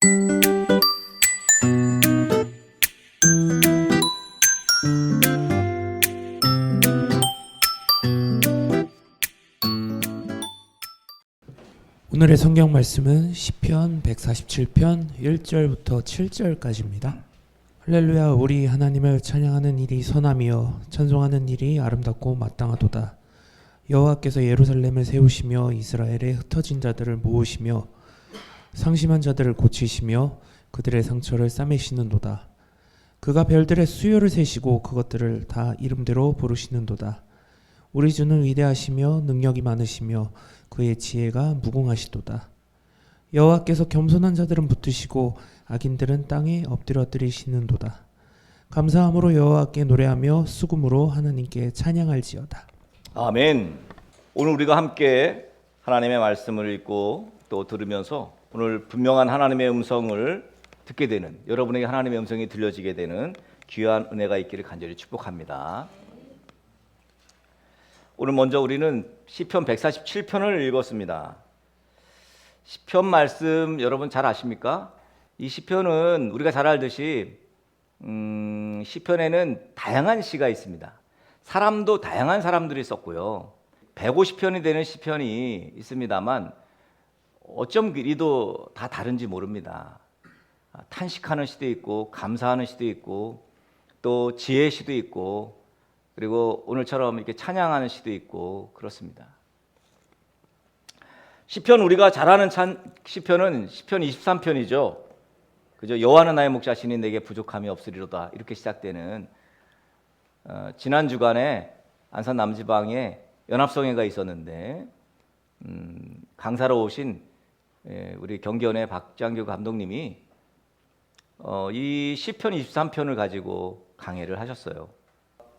오늘의 성경 말씀은 시편 147편 1절부터 7절까지입니다. 할렐루야. 우리 하나님을 찬양하는 일이 선함이여 찬송하는 일이 아름답고 마땅하도다. 여호와께서 예루살렘을 세우시며 이스라엘에 흩어진 자들을 모으시며 상심한 자들을 고치시며 그들의 상처를 싸매시는도다. 그가 별들의 수요를 세시고 그것들을 다 이름대로 부르시는도다. 우리 주는 위대하시며 능력이 많으시며 그의 지혜가 무궁하시도다. 여호와께서 겸손한 자들은 붙드시고 악인들은 땅에 엎드려뜨리시는도다. 감사함으로 여호와께 노래하며 수금으로 하나님께 찬양할지어다. 아멘. 오늘 우리가 함께 하나님의 말씀을 읽고 또 들으면서 오늘 분명한 하나님의 음성을 듣게 되는, 여러분에게 하나님의 음성이 들려지게 되는 귀한 은혜가 있기를 간절히 축복합니다. 오늘 먼저 우리는 시편 147편을 읽었습니다. 시편 말씀 여러분 잘 아십니까? 이 시편은 우리가 잘 알듯이 시편에는 다양한 시가 있습니다. 사람도 다양한 사람들이 썼고요. 150편이 되는 시편이 있습니다만 어쩜 그리도 다 다른지 모릅니다. 탄식하는 시도 있고 감사하는 시도 있고 또 지혜 시도 있고 그리고 오늘처럼 이렇게 찬양하는 시도 있고 그렇습니다. 시편 우리가 잘 아는 시편은 시편 23편이죠. 그죠? 여호와는 나의 목자시니 내게 부족함이 없으리로다. 이렇게 시작되는 지난 주간에 안산 남지방에 연합성회가 있었는데 강사로 오신 우리 경기원의 박장규 감독님이 이 시편 23편을 가지고 강해를 하셨어요.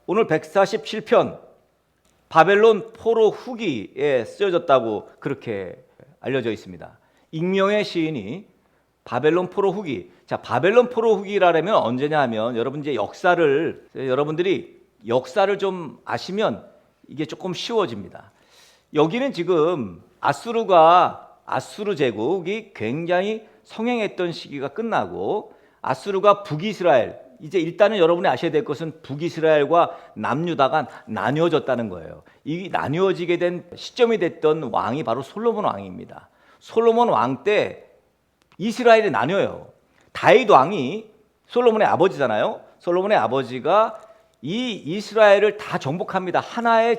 오늘 147편 바벨론 포로 후기에 쓰여졌다고 그렇게 알려져 있습니다. 익명의 시인이 바벨론 포로 후기. 자, 바벨론 포로 후기라면 언제냐 하면 여러분 이제 여러분들이 역사를 좀 아시면 이게 조금 쉬워집니다. 여기는 지금 아수르 제국이 굉장히 성행했던 시기가 끝나고 아수르가 북이스라엘, 이제 일단은 여러분이 아셔야 될 것은 북이스라엘과 남유다가 나뉘어졌다는 거예요. 이 나뉘어지게 된 시점이 됐던 왕이 바로 솔로몬 왕입니다. 솔로몬 왕 때 이스라엘이 나뉘어요. 다윗 왕이 솔로몬의 아버지잖아요. 솔로몬의 아버지가 이 이스라엘을 다 정복합니다. 하나의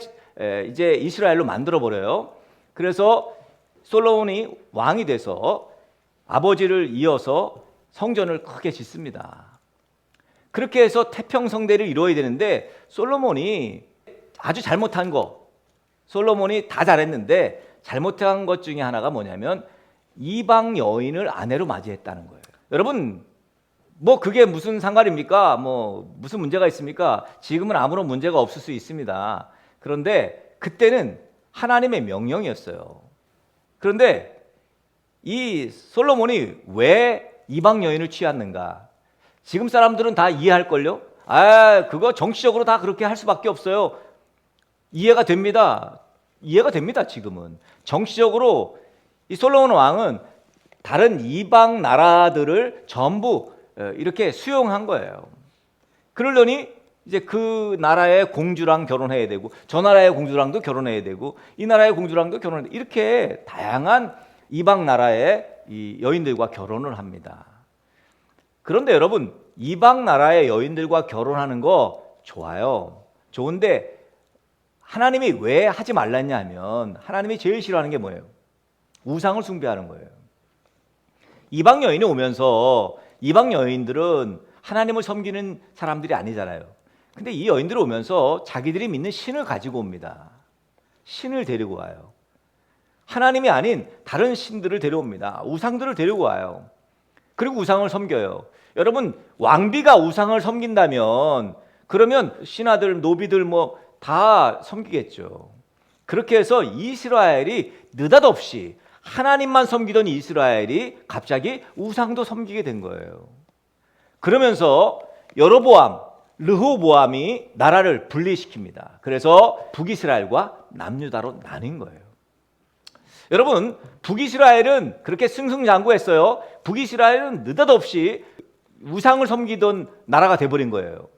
이제 이스라엘로 만들어 버려요. 그래서 솔로몬이 왕이 돼서 아버지를 이어서 성전을 크게 짓습니다. 그렇게 해서 태평성대를 이루어야 되는데 솔로몬이 아주 잘못한 거, 솔로몬이 다 잘했는데 잘못한 것 중에 하나가 뭐냐면 이방 여인을 아내로 맞이했다는 거예요. 여러분, 뭐 그게 무슨 상관입니까? 뭐 무슨 문제가 있습니까? 지금은 아무런 문제가 없을 수 있습니다. 그런데 그때는 하나님의 명령이었어요. 그런데 이 솔로몬이 왜 이방 여인을 취했는가? 지금 사람들은 다 이해할걸요? 그거 정치적으로 다 그렇게 할 수밖에 없어요. 이해가 됩니다. 지금은. 정치적으로 이 솔로몬 왕은 다른 이방 나라들을 전부 이렇게 수용한 거예요. 그러려니 이제 그 나라의 공주랑 결혼해야 되고 저 나라의 공주랑도 결혼해야 되고 이 나라의 공주랑도 결혼해야 되고 이렇게 다양한 이방 나라의 이 여인들과 결혼을 합니다. 그런데 여러분, 이방 나라의 여인들과 결혼하는 거 좋아요. 좋은데 하나님이 왜 하지 말랐냐 하면 하나님이 제일 싫어하는 게 뭐예요? 우상을 숭배하는 거예요. 이방 여인이 오면서 이방 여인들은 하나님을 섬기는 사람들이 아니잖아요. 근데 이 여인들이 오면서 자기들이 믿는 신을 가지고 옵니다. 신을 데리고 와요. 하나님이 아닌 다른 신들을 데려옵니다. 우상들을 데리고 와요. 그리고 우상을 섬겨요. 여러분, 왕비가 우상을 섬긴다면 그러면 신하들, 노비들 뭐 다 섬기겠죠. 그렇게 해서 이스라엘이 느닷없이 하나님만 섬기던 이스라엘이 갑자기 우상도 섬기게 된 거예요. 그러면서 여로보암, 르호보암이 나라를 분리시킵니다. 그래서 북이스라엘과 남유다로 나뉜 거예요. 여러분, 북이스라엘은 그렇게 승승장구했어요. 북이스라엘은 느닷없이 우상을 섬기던 나라가 돼버린 거예요.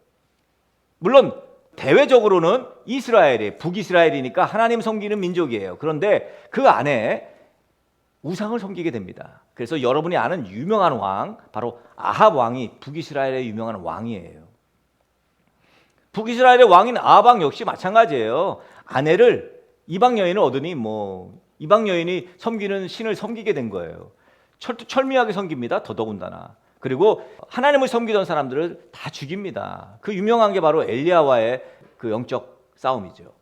물론 대외적으로는 이스라엘이 북이스라엘이니까 하나님 섬기는 민족이에요. 그런데 그 안에 우상을 섬기게 됩니다. 그래서 여러분이 아는 유명한 왕, 바로 아합 왕이 북이스라엘의 유명한 왕이에요. 북이스라엘의 왕인 아합 왕 역시 마찬가지예요. 아내를 이방 여인을 얻으니 이방 여인이 섬기는 신을 섬기게 된 거예요. 철미하게 섬깁니다. 더더군다나. 그리고 하나님을 섬기던 사람들을 다 죽입니다. 그 유명한 게 바로 엘리야와의 그 영적 싸움이죠.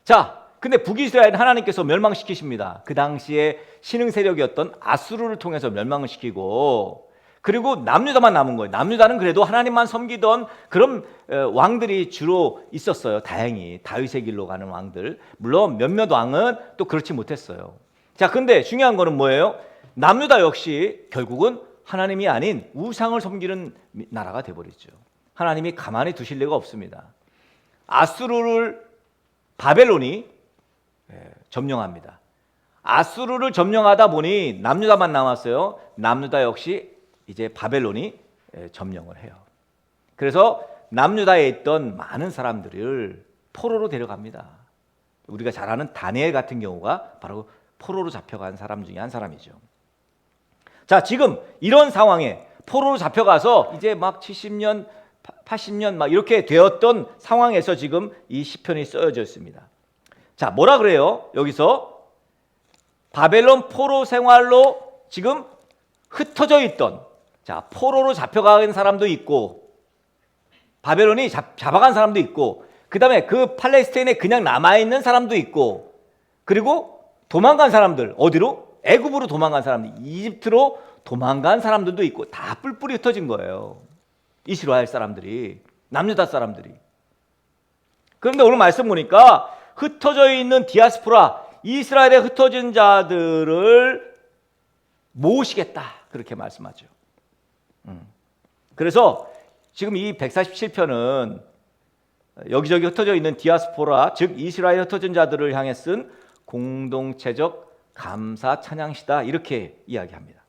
자, 근데 북이스라엘은 하나님께서 멸망시키십니다. 그 당시에 신흥 세력이었던 아수르를 통해서 멸망을 시키고, 그리고 남유다만 남은 거예요. 남유다는 그래도 하나님만 섬기던 그런 왕들이 주로 있었어요. 다행히 다윗의 길로 가는 왕들. 물론 몇몇 왕은 또 그렇지 못했어요. 자, 근데 중요한 거는 뭐예요? 남유다 역시 결국은 하나님이 아닌 우상을 섬기는 나라가 돼버리죠. 하나님이 가만히 두실 리가 없습니다. 아수르를 바벨론이 점령합니다. 아수르를 점령하다 보니 남유다만 남았어요. 남유다 역시 이제 바벨론이 점령을 해요. 그래서 남유다에 있던 많은 사람들을 포로로 데려갑니다. 우리가 잘 아는 다니엘 같은 경우가 바로 포로로 잡혀간 사람 중에 한 사람이죠. 자, 지금 이런 상황에 포로로 잡혀가서 이제 막 70년, 80년 막 이렇게 되었던 상황에서 지금 이 시편이 쓰여져 있습니다. 자, 뭐라 그래요? 여기서 바벨론 포로 생활로 지금 흩어져 있던, 자, 포로로 잡혀간 사람도 있고 바벨론이 잡아간 사람도 있고, 그 다음에 그 팔레스타인에 그냥 남아있는 사람도 있고, 그리고 도망간 사람들, 어디로? 애굽으로 도망간 사람들, 이집트로 도망간 사람들도 있고, 다 뿔뿔이 흩어진 거예요. 이스라엘 사람들이, 남유다 사람들이. 그런데 오늘 말씀 보니까 흩어져 있는 디아스포라, 이스라엘에 흩어진 자들을 모으시겠다, 그렇게 말씀하죠. 그래서 지금 이 147편은 여기저기 흩어져 있는 디아스포라, 즉 이스라엘에 흩어진 자들을 향해 쓴 공동체적 감사 찬양시다, 이렇게 이야기합니다.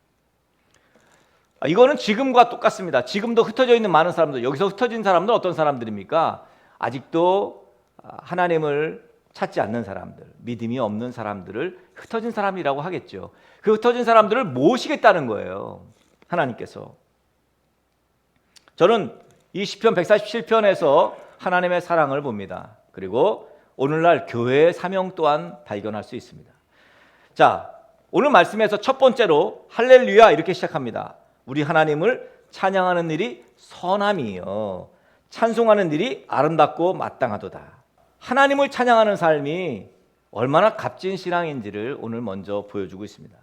이거는 지금과 똑같습니다. 지금도 흩어져 있는 많은 사람들, 여기서 흩어진 사람들은 어떤 사람들입니까? 아직도 하나님을 찾지 않는 사람들, 믿음이 없는 사람들을 흩어진 사람이라고 하겠죠. 그 흩어진 사람들을 모시겠다는 거예요, 하나님께서. 저는 이 시편 147편에서 하나님의 사랑을 봅니다. 그리고 오늘날 교회의 사명 또한 발견할 수 있습니다. 자, 오늘 말씀에서 첫 번째로 할렐루야 이렇게 시작합니다. 우리 하나님을 찬양하는 일이 선함이요, 찬송하는 일이 아름답고 마땅하도다. 하나님을 찬양하는 삶이 얼마나 값진 신앙인지를 오늘 먼저 보여주고 있습니다.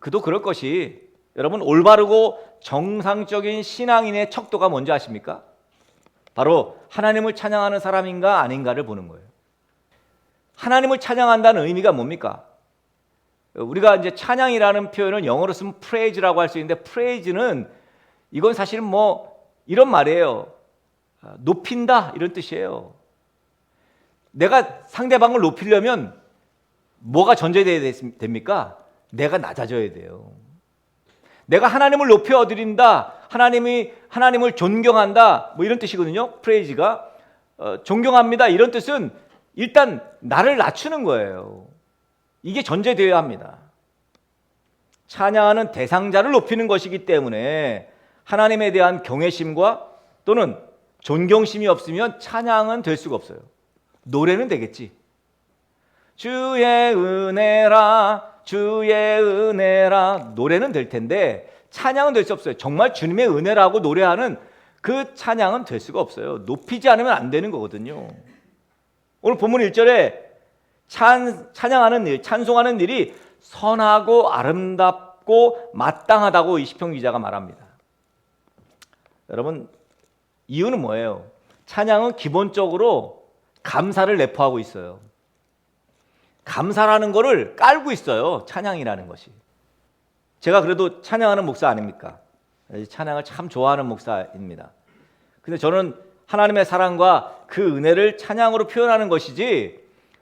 그도 그럴 것이, 여러분, 올바르고 정상적인 신앙인의 척도가 뭔지 아십니까? 바로 하나님을 찬양하는 사람인가 아닌가를 보는 거예요. 하나님을 찬양한다는 의미가 뭡니까? 우리가 이제 찬양이라는 표현을 영어로 쓰면 praise라고 할 수 있는데, praise는 이건 사실은 이런 말이에요. 높인다, 이런 뜻이에요. 내가 상대방을 높이려면 뭐가 전제되어야 됩니까? 내가 낮아져야 돼요. 내가 하나님을 높여드린다, 하나님을 존경한다, 이런 뜻이거든요. 프레이즈가 존경합니다, 이런 뜻은 일단 나를 낮추는 거예요. 이게 전제되어야 합니다. 찬양하는 대상자를 높이는 것이기 때문에 하나님에 대한 경외심과 또는 존경심이 없으면 찬양은 될 수가 없어요. 노래는 되겠지. 주의 은혜라, 주의 은혜라, 노래는 될 텐데 찬양은 될 수 없어요. 정말 주님의 은혜라고 노래하는 그 찬양은 될 수가 없어요. 높이지 않으면 안 되는 거거든요. 오늘 본문 1절에 찬양하는 일, 찬송하는 일이 선하고 아름답고 마땅하다고 이 시편 기자가 말합니다. 여러분, 이유는 뭐예요? 찬양은 기본적으로 감사를 내포하고 있어요. 감사라는 거를 깔고 있어요, 찬양이라는 것이. 제가 그래도 찬양하는 목사 아닙니까? 찬양을 참 좋아하는 목사입니다. 근데 저는 하나님의 사랑과 그 은혜를 찬양으로 표현하는 것이지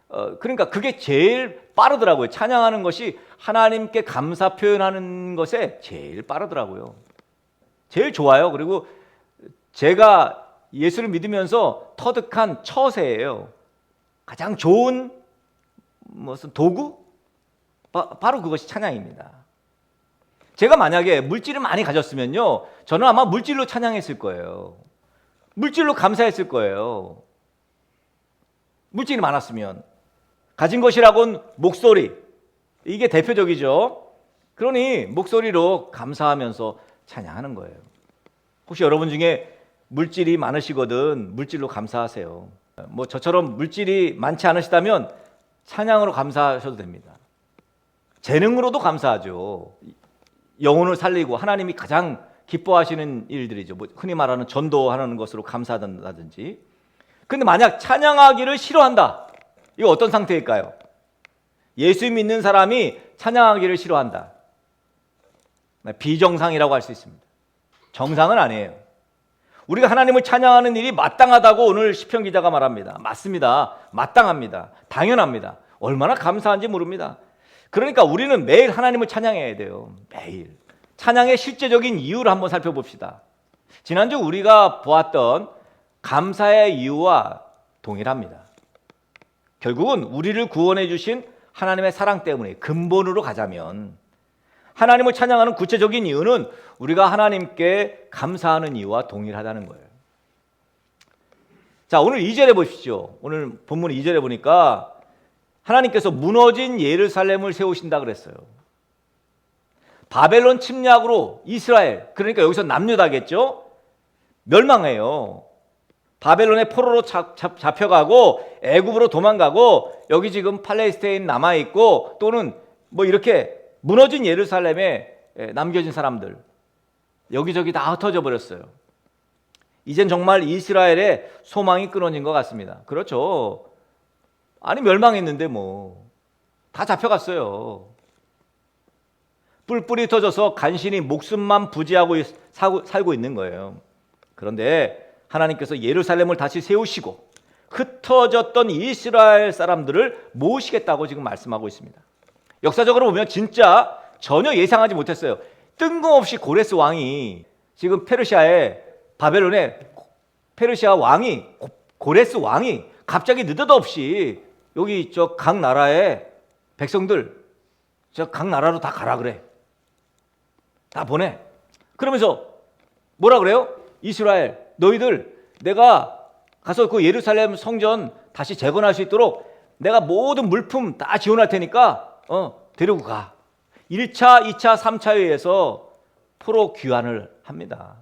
그러니까 그게 제일 빠르더라고요. 찬양하는 것이 하나님께 감사 표현하는 것에 제일 빠르더라고요. 제일 좋아요. 그리고 제가 예수를 믿으면서 터득한 처세예요. 가장 좋은 무슨 도구? 바로 그것이 찬양입니다. 제가 만약에 물질을 많이 가졌으면요, 저는 아마 물질로 찬양했을 거예요. 물질로 감사했을 거예요. 물질이 많았으면. 가진 것이라고는 목소리, 이게 대표적이죠. 그러니 목소리로 감사하면서 찬양하는 거예요. 혹시 여러분 중에 물질이 많으시거든 물질로 감사하세요. 뭐 저처럼 물질이 많지 않으시다면 찬양으로 감사하셔도 됩니다. 재능으로도 감사하죠. 영혼을 살리고 하나님이 가장 기뻐하시는 일들이죠. 뭐 흔히 말하는 전도하는 것으로 감사한다든지. 근데 만약 찬양하기를 싫어한다. 이거 어떤 상태일까요? 예수 믿는 사람이 찬양하기를 싫어한다. 비정상이라고 할 수 있습니다. 정상은 아니에요. 우리가 하나님을 찬양하는 일이 마땅하다고 오늘 시편 기자가 말합니다. 맞습니다. 마땅합니다. 당연합니다. 얼마나 감사한지 모릅니다. 그러니까 우리는 매일 하나님을 찬양해야 돼요. 매일. 찬양의 실제적인 이유를 한번 살펴봅시다. 지난주 우리가 보았던 감사의 이유와 동일합니다. 결국은 우리를 구원해 주신 하나님의 사랑 때문에 근본으로 가자면 하나님을 찬양하는 구체적인 이유는 우리가 하나님께 감사하는 이유와 동일하다는 거예요. 자, 오늘 2절에 보십시오. 오늘 본문 2절에 보니까 하나님께서 무너진 예루살렘을 세우신다 그랬어요. 바벨론 침략으로 이스라엘, 그러니까 여기서 남유다겠죠? 멸망해요. 바벨론의 포로로 잡혀가고 애굽으로 도망가고 여기 지금 팔레스타인 남아있고 또는 뭐 이렇게 무너진 예루살렘에 남겨진 사람들 여기저기 다 흩어져 버렸어요. 이젠 정말 이스라엘의 소망이 끊어진 것 같습니다. 그렇죠. 아니 멸망했는데 뭐 다 잡혀갔어요. 뿔뿔이 터져서 간신히 목숨만 부지하고 살고 있는 거예요. 그런데 하나님께서 예루살렘을 다시 세우시고 흩어졌던 이스라엘 사람들을 모으시겠다고 지금 말씀하고 있습니다. 역사적으로 보면 진짜 전혀 예상하지 못했어요. 뜬금없이 고레스 왕이 지금 페르시아의 바벨론의 페르시아 왕이 고레스 왕이 갑자기 느닷없이 여기 저 각 나라의 백성들 저 각 나라로 다 가라 그래. 다 보내. 그러면서 뭐라 그래요? 이스라엘 너희들 내가 가서 그 예루살렘 성전 다시 재건할 수 있도록 내가 모든 물품 다 지원할 테니까 데리고 가. 1차, 2차, 3차에 의해서 포로 귀환을 합니다.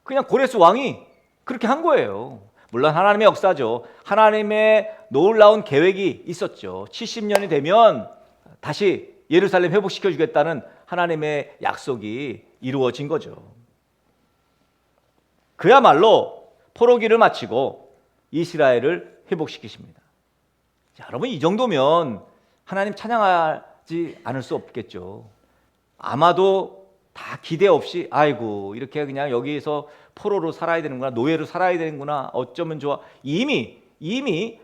그냥 고레스 왕이 그렇게 한 거예요. 물론 하나님의 역사죠. 하나님의 놀라운 계획이 있었죠. 70년이 되면 다시 예루살렘 회복시켜 주겠다는 하나님의 약속이 이루어진 거죠. 그야말로 포로기를 마치고 이스라엘을 회복시키십니다. 자, 여러분 이 정도면 하나님 찬양하지 않을 수 없겠죠. 아마도 다 기대 없이 아이고 이렇게 그냥 여기에서 포로로 살아야 되는구나, 노예로 살아야 되는구나, 어쩌면 좋아. 이미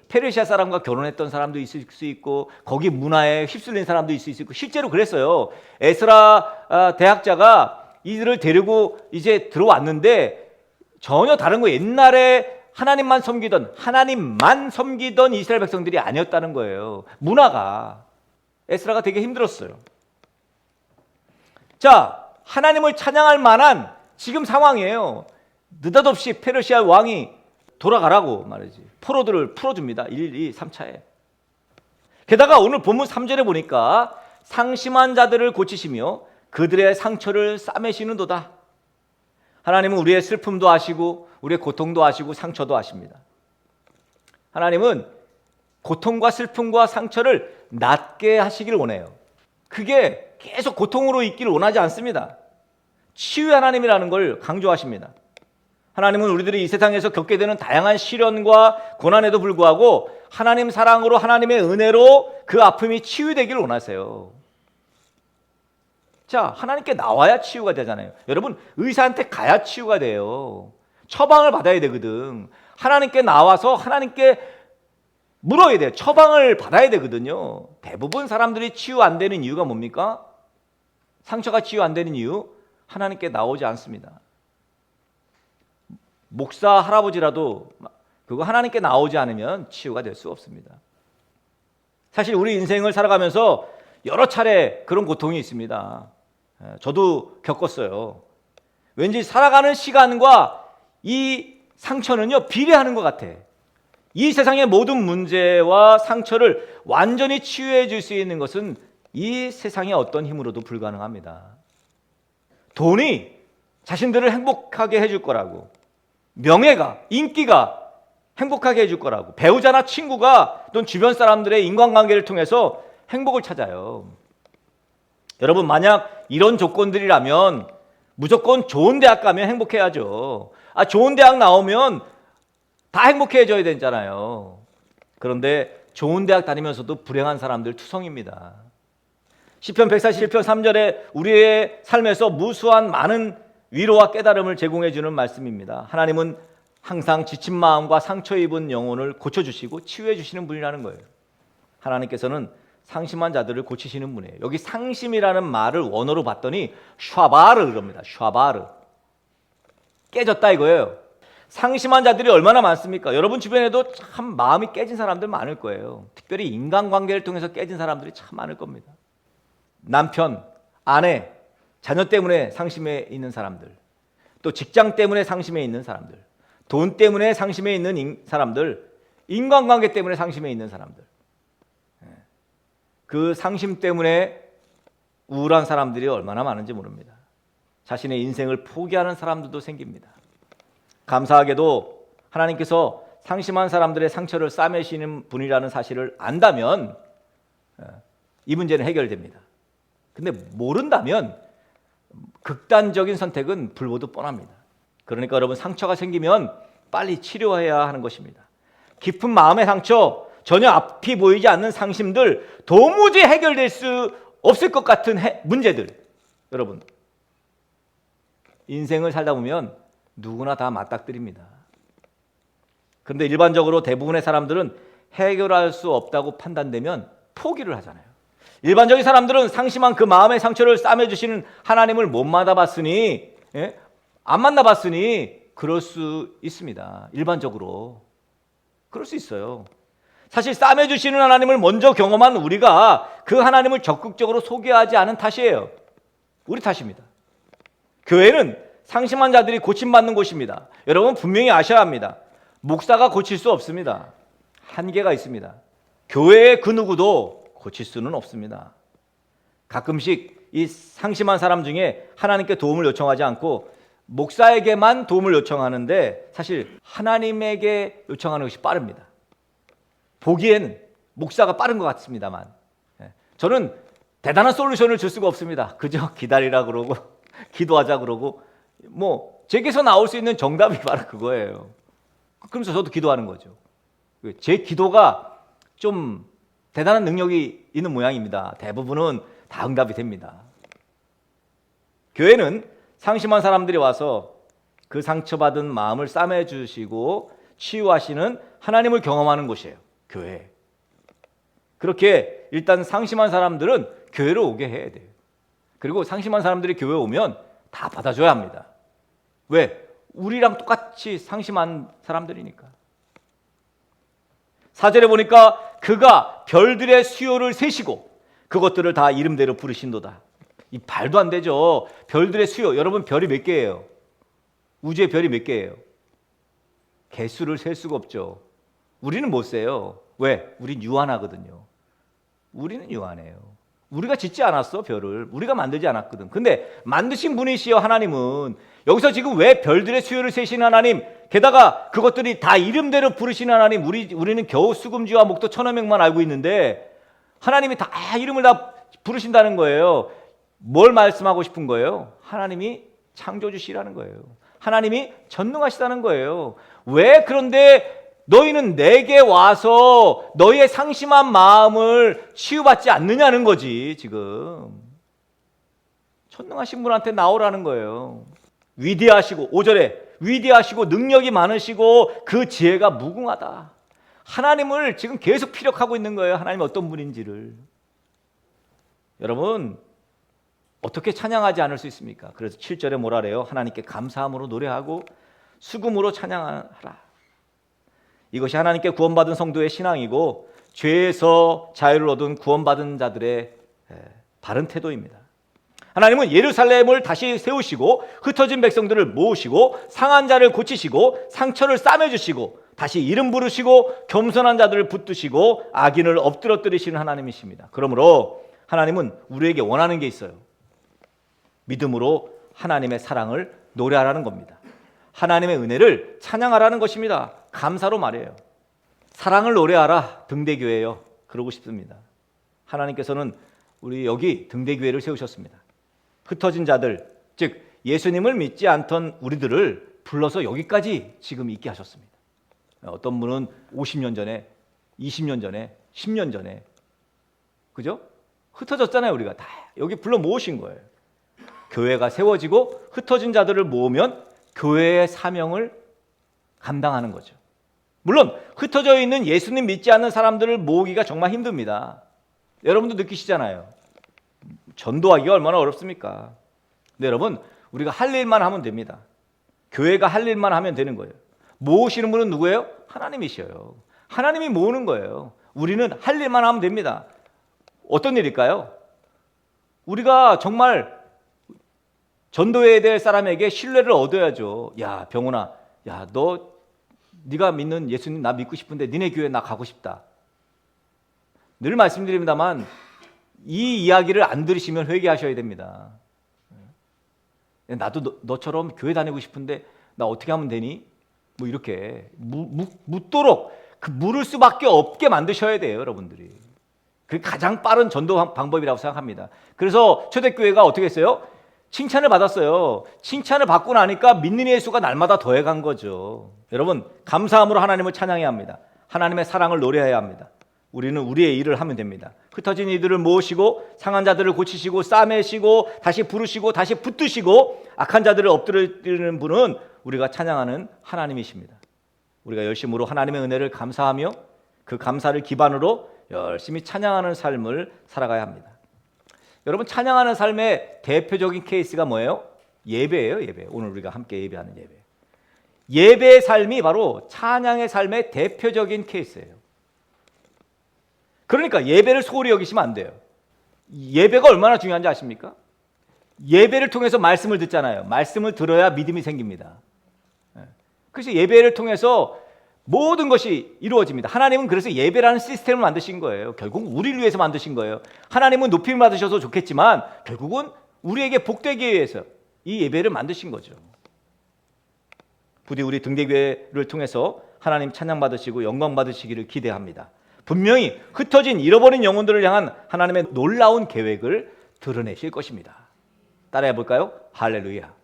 페르시아 사람과 결혼했던 사람도 있을 수 있고 거기 문화에 휩쓸린 사람도 있을 수 있고 실제로 그랬어요. 에스라 대학자가 이들을 데리고 이제 들어왔는데 전혀 다른 거 옛날에 하나님만 섬기던 이스라엘 백성들이 아니었다는 거예요. 문화가. 에스라가 되게 힘들었어요. 자, 하나님을 찬양할 만한 지금 상황이에요. 느닷없이 페르시아 왕이 돌아가라고 말이지. 포로들을 풀어줍니다. 1, 2, 3차에. 게다가 오늘 본문 3절에 보니까 상심한 자들을 고치시며 그들의 상처를 싸매시는도다. 하나님은 우리의 슬픔도 아시고 우리의 고통도 아시고 상처도 아십니다. 하나님은 고통과 슬픔과 상처를 낫게 하시길 원해요. 그게 계속 고통으로 있기를 원하지 않습니다. 치유의 하나님이라는 걸 강조하십니다. 하나님은 우리들이 이 세상에서 겪게 되는 다양한 시련과 고난에도 불구하고 하나님 사랑으로 하나님의 은혜로 그 아픔이 치유되길 원하세요. 자, 하나님께 나와야 치유가 되잖아요. 여러분 의사한테 가야 치유가 돼요. 처방을 받아야 되거든. 하나님께 나와서 하나님께 물어야 돼요. 처방을 받아야 되거든요. 대부분 사람들이 치유 안 되는 이유가 뭡니까? 상처가 치유 안 되는 이유? 하나님께 나오지 않습니다. 목사 할아버지라도 그거 하나님께 나오지 않으면 치유가 될 수 없습니다. 사실 우리 인생을 살아가면서 여러 차례 그런 고통이 있습니다. 저도 겪었어요. 왠지 살아가는 시간과 이 상처는요 비례하는 것 같아. 이 세상의 모든 문제와 상처를 완전히 치유해 줄 수 있는 것은 이 세상의 어떤 힘으로도 불가능합니다. 돈이 자신들을 행복하게 해줄 거라고, 명예가, 인기가 행복하게 해줄 거라고, 배우자나 친구가 또는 주변 사람들의 인간관계를 통해서 행복을 찾아요. 여러분, 만약 이런 조건들이라면 무조건 좋은 대학 가면 행복해야죠. 좋은 대학 나오면 다 행복해져야 되잖아요. 그런데 좋은 대학 다니면서도 불행한 사람들 투성입니다. 시편 141편 3절에 우리의 삶에서 무수한 많은 위로와 깨달음을 제공해 주는 말씀입니다. 하나님은 항상 지친 마음과 상처 입은 영혼을 고쳐주시고 치유해 주시는 분이라는 거예요. 하나님께서는 상심한 자들을 고치시는 분이에요. 여기 상심이라는 말을 원어로 봤더니 샤바르 그럽니다. 샤바르. 깨졌다 이거예요. 상심한 자들이 얼마나 많습니까? 여러분 주변에도 참 마음이 깨진 사람들 많을 거예요. 특별히 인간관계를 통해서 깨진 사람들이 참 많을 겁니다. 남편, 아내, 자녀 때문에 상심해 있는 사람들, 또 직장 때문에 상심해 있는 사람들, 돈 때문에 상심해 있는 사람들, 인간관계 때문에 상심해 있는 사람들, 그 상심 때문에 우울한 사람들이 얼마나 많은지 모릅니다. 자신의 인생을 포기하는 사람들도 생깁니다. 감사하게도 하나님께서 상심한 사람들의 상처를 싸매시는 분이라는 사실을 안다면 이 문제는 해결됩니다. 근데 모른다면 극단적인 선택은 불보듯 뻔합니다. 그러니까 여러분, 상처가 생기면 빨리 치료해야 하는 것입니다. 깊은 마음의 상처, 전혀 앞이 보이지 않는 상심들, 도무지 해결될 수 없을 것 같은 문제들, 여러분 인생을 살다 보면 누구나 다 맞닥뜨립니다. 그런데 일반적으로 대부분의 사람들은 해결할 수 없다고 판단되면 포기를 하잖아요. 일반적인 사람들은 상심한 그 마음의 상처를 싸매주시는 하나님을 못 만나봤으니, 안 만나봤으니 그럴 수 있습니다. 일반적으로 그럴 수 있어요. 사실 싸매주시는 하나님을 먼저 경험한 우리가 그 하나님을 적극적으로 소개하지 않은 탓이에요. 우리 탓입니다. 교회는 상심한 자들이 고침받는 곳입니다. 여러분 분명히 아셔야 합니다. 목사가 고칠 수 없습니다. 한계가 있습니다. 교회의 그 누구도 고칠 수는 없습니다. 가끔씩 이 상심한 사람 중에 하나님께 도움을 요청하지 않고 목사에게만 도움을 요청하는데 사실 하나님에게 요청하는 것이 빠릅니다. 보기에는 목사가 빠른 것 같습니다만 저는 대단한 솔루션을 줄 수가 없습니다. 그저 기다리라 그러고 기도하자 그러고 제게서 나올 수 있는 정답이 바로 그거예요. 그러면서 저도 기도하는 거죠. 제 기도가 좀 대단한 능력이 있는 모양입니다. 대부분은 다 응답이 됩니다. 교회는 상심한 사람들이 와서 그 상처받은 마음을 싸매주시고 치유하시는 하나님을 경험하는 곳이에요. 교회. 그렇게 일단 상심한 사람들은 교회로 오게 해야 돼요. 그리고 상심한 사람들이 교회에 오면 다 받아줘야 합니다. 왜? 우리랑 똑같이 상심한 사람들이니까. 4절에 보니까 그가 별들의 수요를 세시고 그것들을 다 이름대로 부르신도다. 이 말도 안 되죠. 별들의 수요. 여러분 별이 몇 개예요? 우주의 별이 몇 개예요? 개수를 셀 수가 없죠. 우리는 못 세요. 왜? 우린 유한하거든요. 우리는 유한해요. 우리가 짓지 않았어, 별을. 우리가 만들지 않았거든. 근데 만드신 분이시여 하나님은 여기서 지금 왜 별들의 수요를 세시는 하나님, 게다가 그것들이 다 이름대로 부르시는 하나님, 우리는 겨우 수금지와 목도 천어명만 알고 있는데 하나님이 다 이름을 다 부르신다는 거예요. 뭘 말씀하고 싶은 거예요? 하나님이 창조주시라는 거예요. 하나님이 전능하시다는 거예요. 왜 그런데 너희는 내게 와서 너희의 상심한 마음을 치유받지 않느냐는 거지. 지금 전능하신 분한테 나오라는 거예요. 위대하시고 5절에 위대하시고 능력이 많으시고 그 지혜가 무궁하다. 하나님을 지금 계속 피력하고 있는 거예요. 하나님 어떤 분인지를. 여러분 어떻게 찬양하지 않을 수 있습니까? 그래서 7절에 뭐라 그래요? 하나님께 감사함으로 노래하고 수금으로 찬양하라. 이것이 하나님께 구원받은 성도의 신앙이고 죄에서 자유를 얻은 구원받은 자들의 바른 태도입니다. 하나님은 예루살렘을 다시 세우시고 흩어진 백성들을 모으시고 상한 자를 고치시고 상처를 싸매주시고 다시 이름 부르시고 겸손한 자들을 붙드시고 악인을 엎드러뜨리시는 하나님이십니다. 그러므로 하나님은 우리에게 원하는 게 있어요. 믿음으로 하나님의 사랑을 노래하라는 겁니다. 하나님의 은혜를 찬양하라는 것입니다. 감사로 말해요. 사랑을 노래하라 등대교회요. 그러고 싶습니다. 하나님께서는 우리 여기 등대교회를 세우셨습니다. 흩어진 자들, 즉 예수님을 믿지 않던 우리들을 불러서 여기까지 지금 있게 하셨습니다. 어떤 분은 50년 전에, 20년 전에, 10년 전에, 그죠? 흩어졌잖아요. 우리가 다 여기 불러 모으신 거예요. 교회가 세워지고 흩어진 자들을 모으면 교회의 사명을 감당하는 거죠. 물론 흩어져 있는 예수님 믿지 않는 사람들을 모으기가 정말 힘듭니다. 여러분도 느끼시잖아요. 전도하기가 얼마나 어렵습니까? 근데 여러분 우리가 할 일만 하면 됩니다. 교회가 할 일만 하면 되는 거예요. 모으시는 분은 누구예요? 하나님이셔요. 하나님이 모으는 거예요. 우리는 할 일만 하면 됩니다. 어떤 일일까요? 우리가 정말 전도해야 될 사람에게 신뢰를 얻어야죠. 야 병훈아, 야 너 네가 믿는 예수님 나 믿고 싶은데 니네 교회 나 가고 싶다. 늘 말씀드립니다만 이 이야기를 안 들으시면 회개하셔야 됩니다. 나도 너처럼 교회 다니고 싶은데 나 어떻게 하면 되니? 뭐 이렇게 묻도록 그 물을 수밖에 없게 만드셔야 돼요, 여러분들이. 그게 가장 빠른 전도 방법이라고 생각합니다. 그래서 초대교회가 어떻게 했어요? 칭찬을 받았어요. 칭찬을 받고 나니까 믿는 이의 수가 날마다 더해간 거죠. 여러분 감사함으로 하나님을 찬양해야 합니다. 하나님의 사랑을 노래해야 합니다. 우리는 우리의 일을 하면 됩니다. 흩어진 이들을 모으시고 상한 자들을 고치시고 싸매시고 다시 부르시고 다시 붙드시고 악한 자들을 엎드리는 분은 우리가 찬양하는 하나님이십니다. 우리가 열심으로 하나님의 은혜를 감사하며 그 감사를 기반으로 열심히 찬양하는 삶을 살아가야 합니다. 여러분 찬양하는 삶의 대표적인 케이스가 뭐예요? 예배예요. 예배. 오늘 우리가 함께 예배하는 예배. 예배의 삶이 바로 찬양의 삶의 대표적인 케이스예요. 그러니까 예배를 소홀히 여기시면 안 돼요. 예배가 얼마나 중요한지 아십니까? 예배를 통해서 말씀을 듣잖아요. 말씀을 들어야 믿음이 생깁니다. 그래서 예배를 통해서 모든 것이 이루어집니다. 하나님은 그래서 예배라는 시스템을 만드신 거예요. 결국 우리를 위해서 만드신 거예요. 하나님은 높임을 받으셔서 좋겠지만 결국은 우리에게 복되기 위해서 이 예배를 만드신 거죠. 부디 우리 등대교회를 통해서 하나님 찬양 받으시고 영광 받으시기를 기대합니다. 분명히 흩어진 잃어버린 영혼들을 향한 하나님의 놀라운 계획을 드러내실 것입니다. 따라해 볼까요? 할렐루야.